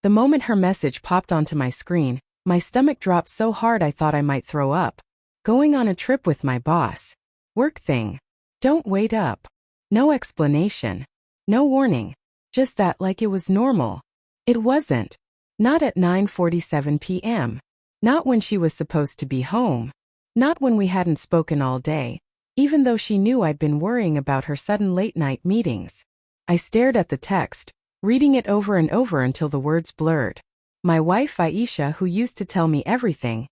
The moment her message popped onto my screen, my stomach dropped so hard I thought I might throw up. Going on a trip with my boss. Work thing. Don't wait up. No explanation. No warning. Just that like it was normal. It wasn't. Not at 9:47 p.m. Not when she was supposed to be home. Not when we hadn't spoken all day, even though she knew I'd been worrying about her sudden late-night meetings. I stared at the text, reading it over and over until the words blurred. My wife Aisha, who used to tell me everything,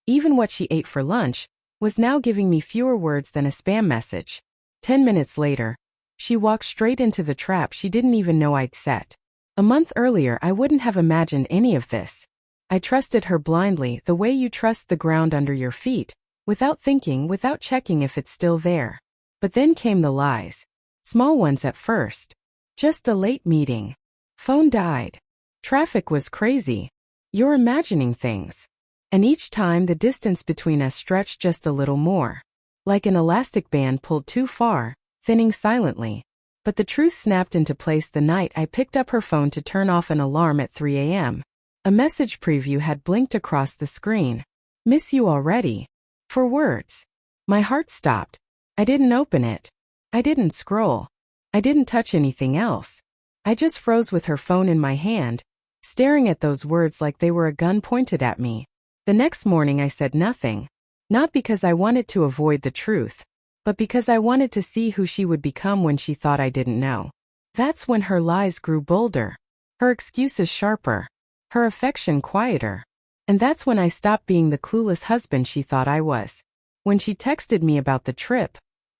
even what she ate for lunch, was now giving me fewer words than a spam message. 10 minutes later, she walked straight into the trap she didn't even know I'd set. A month earlier I wouldn't have imagined any of this. I trusted her blindly, the way you trust the ground under your feet, without thinking, without checking if it's still there. But then came the lies. Small ones at first. Just a late meeting. Phone died. Traffic was crazy. You're imagining things. And each time the distance between us stretched just a little more. Like an elastic band pulled too far, thinning silently. But the truth snapped into place the night I picked up her phone to turn off an alarm at 3 a.m. A message preview had blinked across the screen. Miss you already. 4 words. My heart stopped. I didn't open it. I didn't scroll. I didn't touch anything else. I just froze with her phone in my hand, staring at those words like they were a gun pointed at me. The next morning I said nothing. Not because I wanted to avoid the truth, but because I wanted to see who she would become when she thought I didn't know. That's when her lies grew bolder. Her excuses sharper. Her affection quieter. And that's when I stopped being the clueless husband she thought I was. When she texted me about the trip,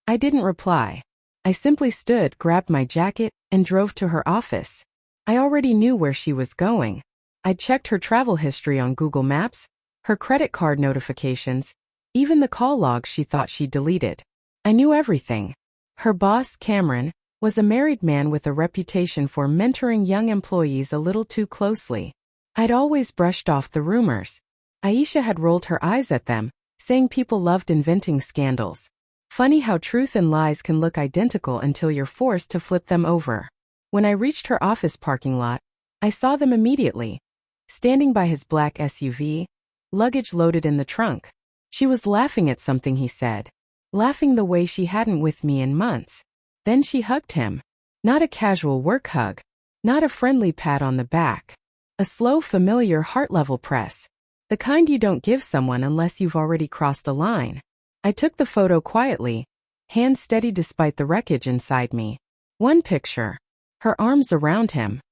I didn't reply. I simply stood, grabbed my jacket, and drove to her office. I already knew where she was going. I'd checked her travel history on Google Maps, her credit card notifications, even the call logs she thought she'd deleted. I knew everything. Her boss, Cameron, was a married man with a reputation for mentoring young employees a little too closely. I'd always brushed off the rumors. Aisha had rolled her eyes at them, saying people loved inventing scandals. Funny how truth and lies can look identical until you're forced to flip them over. When I reached her office parking lot, I saw them immediately. Standing by his black SUV, luggage loaded in the trunk. She was laughing at something he said. Laughing the way she hadn't with me in months. Then she hugged him. Not a casual work hug. Not a friendly pat on the back. A slow, familiar heart-level press. The kind you don't give someone unless you've already crossed a line. I took the photo quietly, hands steady despite the wreckage inside me. One picture. Her arms around him.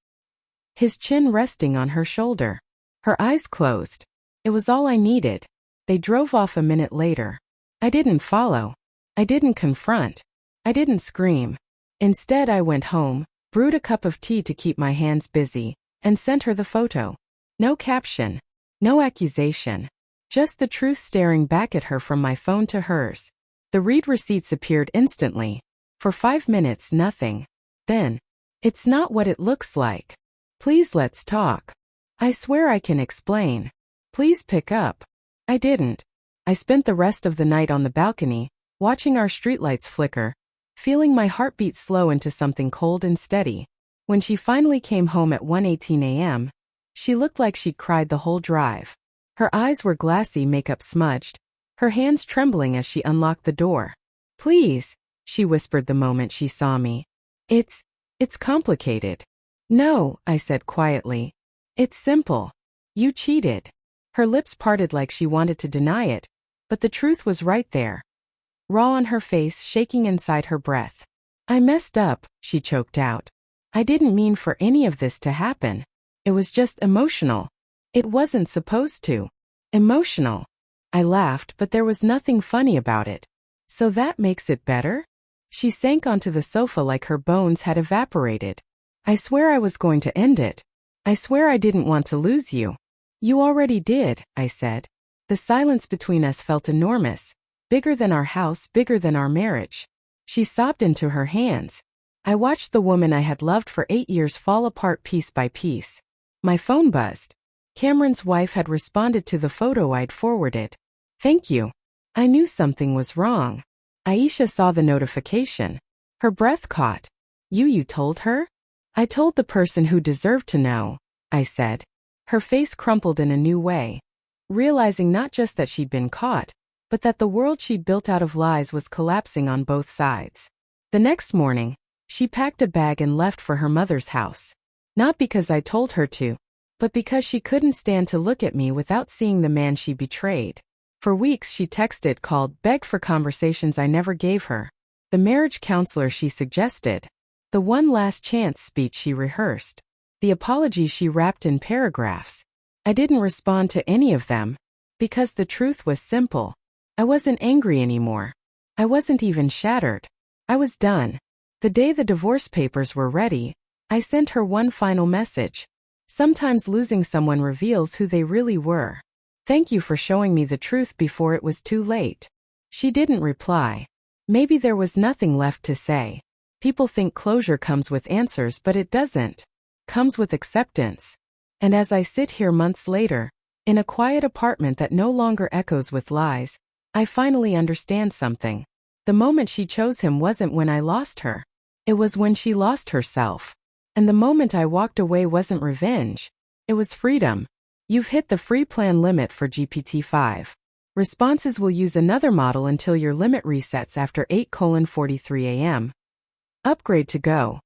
His chin resting on her shoulder. Her eyes closed. It was all I needed. They drove off a minute later. I didn't follow. I didn't confront. I didn't scream. Instead, I went home, brewed a cup of tea to keep my hands busy, and sent her the photo. No caption. No accusation. Just the truth staring back at her from my phone to hers. The read receipts appeared instantly. For 5 minutes, nothing. Then, it's not what it looks like. Please let's talk. I swear I can explain. Please pick up. I didn't. I spent the rest of the night on the balcony, watching our streetlights flicker, feeling my heartbeat slow into something cold and steady. When she finally came home at 1:18 a.m., she looked like she'd cried the whole drive. Her eyes were glassy, makeup smudged, her hands trembling as she unlocked the door. Please, she whispered the moment she saw me. It's complicated. No, I said quietly. It's simple. You cheated. Her lips parted like she wanted to deny it, but the truth was right there. Raw on her face, shaking inside her breath. I messed up, she choked out. I didn't mean for any of this to happen. It was just emotional. It wasn't supposed to. Emotional. I laughed, but there was nothing funny about it. So that makes it better? She sank onto the sofa like her bones had evaporated. I swear I was going to end it. I swear I didn't want to lose you. You already did, I said. The silence between us felt enormous. Bigger than our house, bigger than our marriage. She sobbed into her hands. I watched the woman I had loved for 8 years fall apart piece by piece. My phone buzzed. Cameron's wife had responded to the photo I'd forwarded. Thank you. I knew something was wrong. Aisha saw the notification. Her breath caught. You told her? I told the person who deserved to know. I said. Her face crumpled in a new way, realizing not just that she'd been caught, but that the world she'd built out of lies was collapsing on both sides. The next morning, she packed a bag and left for her mother's house. Not because I told her to, but because she couldn't stand to look at me without seeing the man she betrayed. For weeks she texted, called, begged for conversations I never gave her, the marriage counselor she suggested, the one last chance speech she rehearsed, the apologies she wrapped in paragraphs. I didn't respond to any of them, because the truth was simple. I wasn't angry anymore. I wasn't even shattered. I was done. The day the divorce papers were ready, I sent her one final message. Sometimes losing someone reveals who they really were. Thank you for showing me the truth before it was too late. She didn't reply. Maybe there was nothing left to say. People think closure comes with answers, but it doesn't. Comes with acceptance. And as I sit here months later, in a quiet apartment that no longer echoes with lies, I finally understand something. The moment she chose him wasn't when I lost her. It was when she lost herself. And the moment I walked away wasn't revenge. It was freedom. You've hit the free plan limit for GPT-5. Responses will use another model until your limit resets after 8:43 a.m. Upgrade to go.